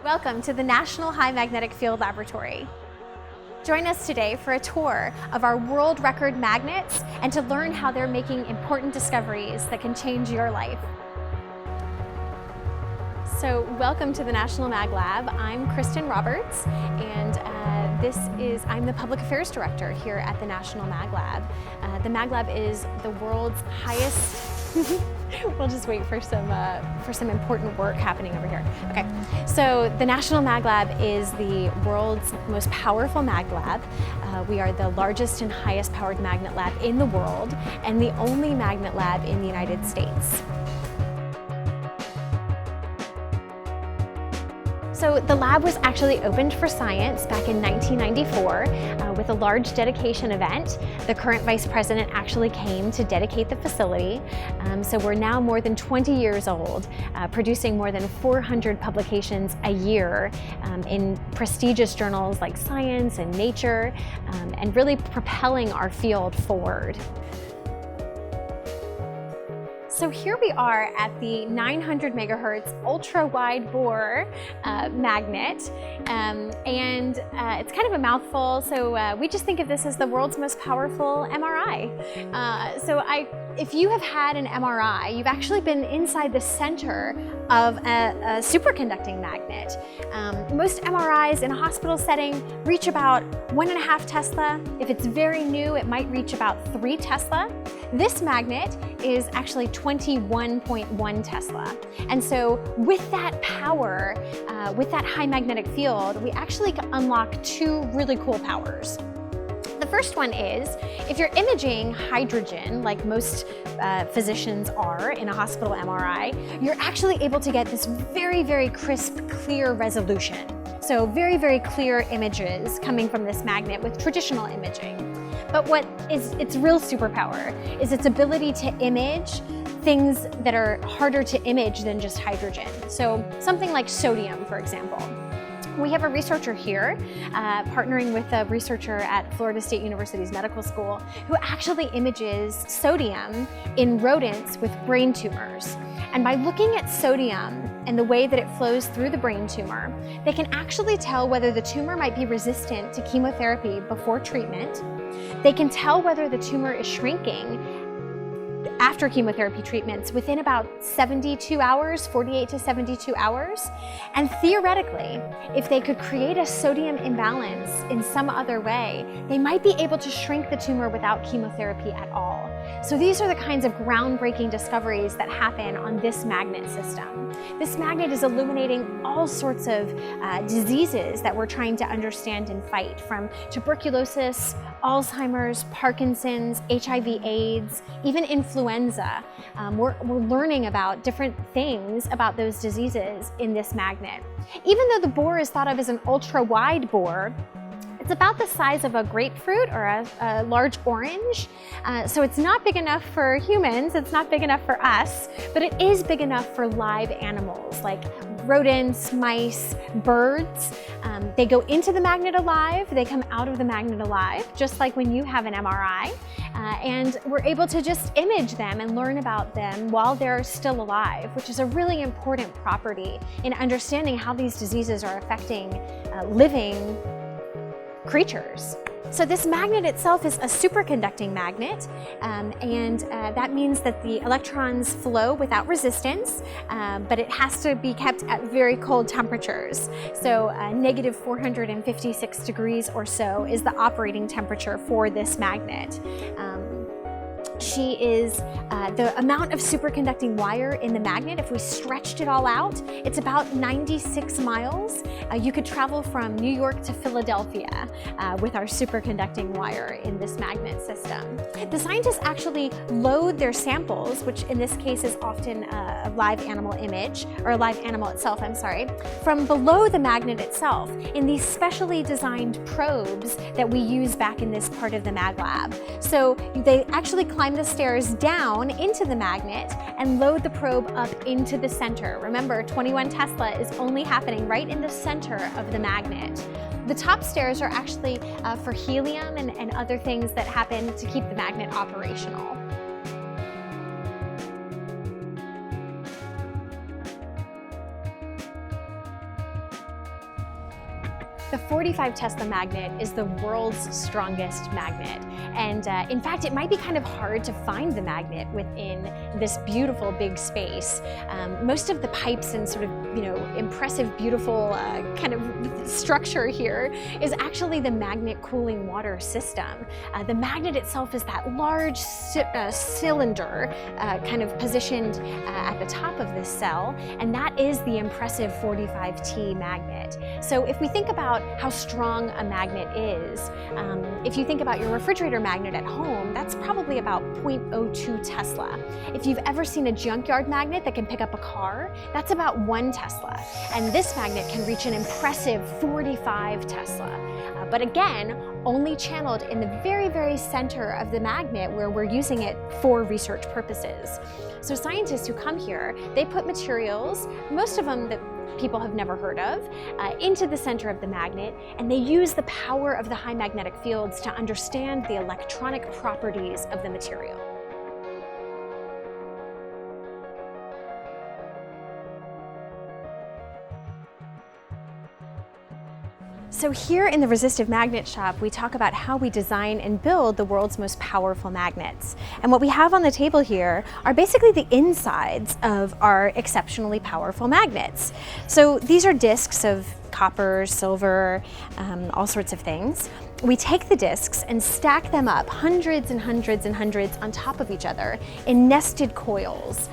Welcome to the National High Magnetic Field Laboratory. Join us today for a tour of our world record magnets and to learn how they're making important discoveries that can change your life. So welcome to the National MagLab. I'm Kristen Roberts, and I'm the Public Affairs Director here at the National MagLab. The MagLab is the world's highest we'll just wait for some important work happening over here. Okay, so the National MagLab is the world's most powerful MagLab. We are the largest and highest powered magnet lab in the world and the only magnet lab in the United States. So the lab was actually opened for science back in 1994 with a large dedication event. The current vice president actually came to dedicate the facility. So we're now more than 20 years old, producing more than 400 publications a year in prestigious journals like Science and Nature, and really propelling our field forward. So here we are at the 900 megahertz ultra wide bore magnet, and it's kind of a mouthful, so we just think of this as the world's most powerful MRI. If you have had an MRI, you've actually been inside the center of a superconducting magnet. Most MRIs in a hospital setting reach about 1.5 Tesla. If it's very new, it might reach about 3 Tesla. This magnet is actually 21.1 Tesla. And so with that power, with that high magnetic field, we actually unlock 2 really cool powers. The first one is, if you're imaging hydrogen, like most physicians are in a hospital MRI, you're actually able to get this very, very crisp, clear resolution. So very, very clear images coming from this magnet with traditional imaging. But what is its real superpower is its ability to image things that are harder to image than just hydrogen. So something like sodium, for example. We have a researcher here, partnering with a researcher at Florida State University's medical school, who actually images sodium in rodents with brain tumors. And by looking at sodium and the way that it flows through the brain tumor, they can actually tell whether the tumor might be resistant to chemotherapy before treatment. They can tell whether the tumor is shrinking after chemotherapy treatments within about 72 hours, 48 to 72 hours. And theoretically, if they could create a sodium imbalance in some other way, they might be able to shrink the tumor without chemotherapy at all. So these are the kinds of groundbreaking discoveries that happen on this magnet system. This magnet is illuminating all sorts of diseases that we're trying to understand and fight, from tuberculosis, Alzheimer's, Parkinson's, HIV/AIDS, even influenza. We're learning about different things about those diseases in this magnet. Even though the bore is thought of as an ultra-wide bore, it's about the size of a grapefruit or a large orange. So it's not big enough for humans, it's not big enough for us, but it is big enough for live animals like rodents, mice, birds. They go into the magnet alive, they come out of the magnet alive, just like when you have an MRI. And we're able to just image them and learn about them while they're still alive, which is a really important property in understanding how these diseases are affecting living creatures. So this magnet itself is a superconducting magnet, and that means that the electrons flow without resistance, but it has to be kept at very cold temperatures. So negative 456 degrees or so is the operating temperature for this magnet. The amount of superconducting wire in the magnet, if we stretched it all out, it's about 96 miles. You could travel from New York to Philadelphia with our superconducting wire in this magnet system. The scientists actually load their samples, which in this case is often a live animal image, or a live animal itself, I'm sorry, from below the magnet itself in these specially designed probes that we use back in this part of the MagLab. So they actually climb the stairs down into the magnet and load the probe up into the center. Remember, 21 Tesla is only happening right in the center of the magnet. The top stairs are actually for helium and other things that happen to keep the magnet operational. The 45 Tesla magnet is the world's strongest magnet. And in fact, it might be kind of hard to find the magnet within this beautiful big space. Most of the pipes and sort of, impressive, beautiful kind of structure here is actually the magnet cooling water system. The magnet itself is that large cylinder kind of positioned at the top of this cell, and that is the impressive 45T magnet. So if we think about how strong a magnet is, if you think about your refrigerator magnet at home, that's probably about 0.02 Tesla. If you've ever seen a junkyard magnet that can pick up a car, that's about 1 Tesla. And this magnet can reach an impressive 45 Tesla. But again, only channeled in the very, very center of the magnet where we're using it for research purposes. So scientists who come here, they put materials, most of them that people have never heard of, into the center of the magnet, and they use the power of the high magnetic fields to understand the electronic properties of the material. So here in the Resistive Magnet Shop, we talk about how we design and build the world's most powerful magnets. And what we have on the table here are basically the insides of our exceptionally powerful magnets. So these are discs of copper, silver, all sorts of things. We take the discs and stack them up hundreds and hundreds and hundreds on top of each other in nested coils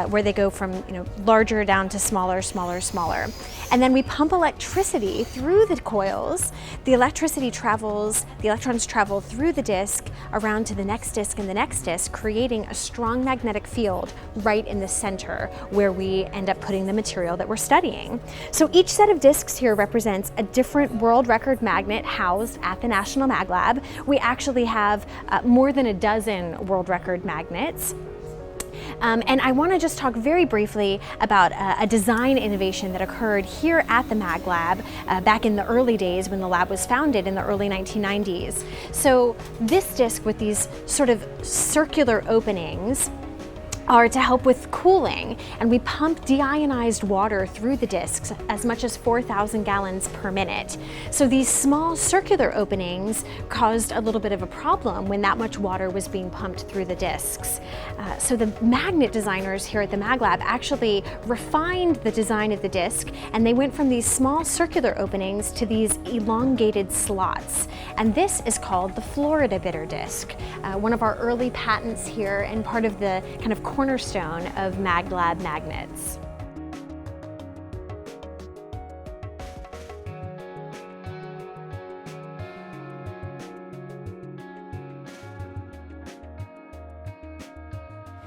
where they go from larger down to smaller, smaller, smaller. And then we pump electricity through the coils. The electricity travels, the electrons travel through the disc around to the next disc and the next disc, creating a strong magnetic field right in the center where we end up putting the material that we're studying. So each set of discs here represents a different world record magnet housed at the National MagLab. We actually have more than a dozen world record magnets. And I want to just talk very briefly about a design innovation that occurred here at the MagLab back in the early days when the lab was founded in the early 1990s. So this disc with these sort of circular openings are to help with cooling, and we pump deionized water through the discs as much as 4,000 gallons per minute. So these small circular openings caused a little bit of a problem when that much water was being pumped through the discs. So the magnet designers here at the MagLab actually refined the design of the disc, and they went from these small circular openings to these elongated slots. And this is called the Florida bitter disc, one of our early patents here and part of the kind of cornerstone of MagLab magnets.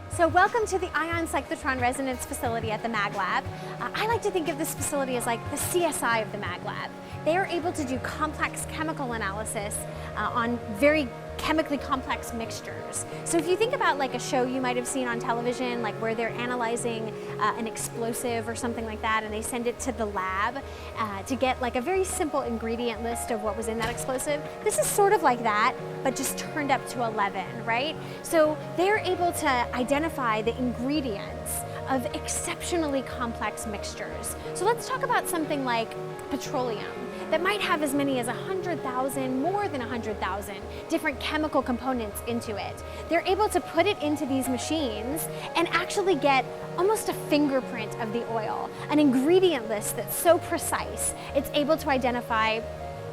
So welcome to the Ion Cyclotron Resonance Facility at the MagLab. I like to think of this facility as like the CSI of the MagLab. They are able to do complex chemical analysis on very chemically complex mixtures. So if you think about like a show you might have seen on television, like where they're analyzing an explosive or something like that, and they send it to the lab to get like a very simple ingredient list of what was in that explosive, this is sort of like that, but just turned up to 11, right? So they're able to identify the ingredients of exceptionally complex mixtures. So let's talk about something like petroleum that might have as many as 100,000, more than 100,000 different chemical components into it. They're able to put it into these machines and actually get almost a fingerprint of the oil, an ingredient list that's so precise, it's able to identify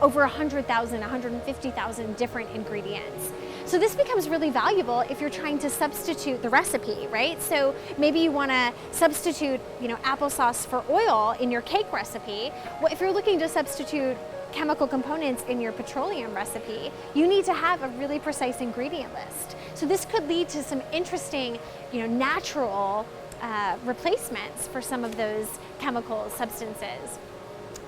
over 100,000, 150,000 different ingredients. So this becomes really valuable if you're trying to substitute the recipe, right? So maybe you want to substitute, applesauce for oil in your cake recipe. Well, if you're looking to substitute chemical components in your petroleum recipe, you need to have a really precise ingredient list. So this could lead to some interesting, natural replacements for some of those chemical substances.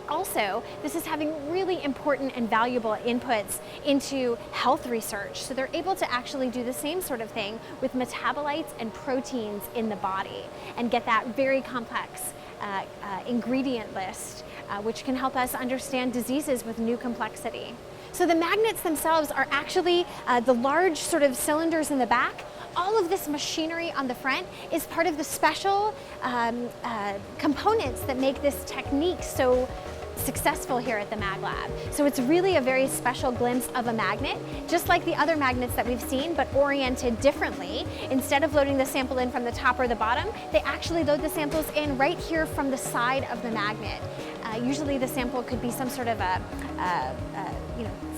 Also, this is having really important and valuable inputs into health research. So they're able to actually do the same sort of thing with metabolites and proteins in the body and get that very complex ingredient list, which can help us understand diseases with new complexity. So the magnets themselves are actually the large sort of cylinders in the back. All of this machinery on the front is part of the special components that make this technique so successful here at the MagLab. So it's really a very special glimpse of a magnet, just like the other magnets that we've seen, but oriented differently. Instead of loading the sample in from the top or the bottom, they actually load the samples in right here from the side of the magnet. Usually the sample could be some sort of a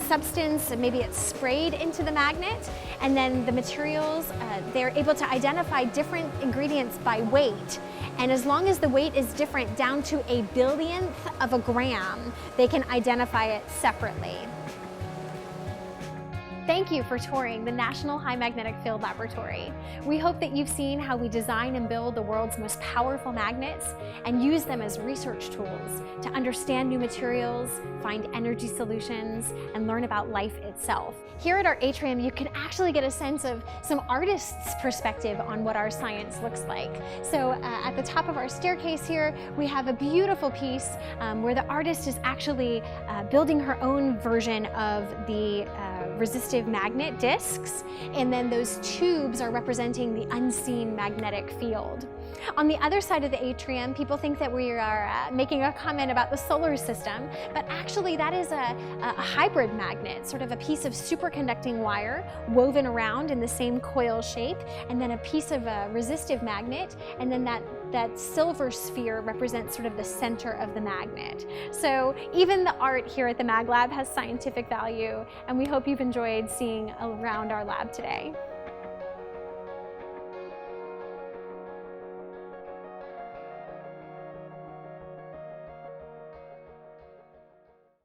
substance, maybe it's sprayed into the magnet, and then the materials, they're able to identify different ingredients by weight. And as long as the weight is different down to a billionth of a gram, they can identify it separately. Thank you for touring the National High Magnetic Field Laboratory. We hope that you've seen how we design and build the world's most powerful magnets and use them as research tools to understand new materials, find energy solutions, and learn about life itself. Here at our atrium, you can actually get a sense of some artists' perspective on what our science looks like. So at the top of our staircase here, we have a beautiful piece where the artist is actually building her own version of the resistive magnet discs, and then those tubes are representing the unseen magnetic field. On the other side of the atrium, people think that we are making a comment about the solar system, but actually that is a hybrid magnet, sort of a piece of superconducting wire woven around in the same coil shape, and then a piece of a resistive magnet, and then that silver sphere represents sort of the center of the magnet. So even the art here at the MagLab has scientific value, and we hope you've enjoyed seeing around our lab today.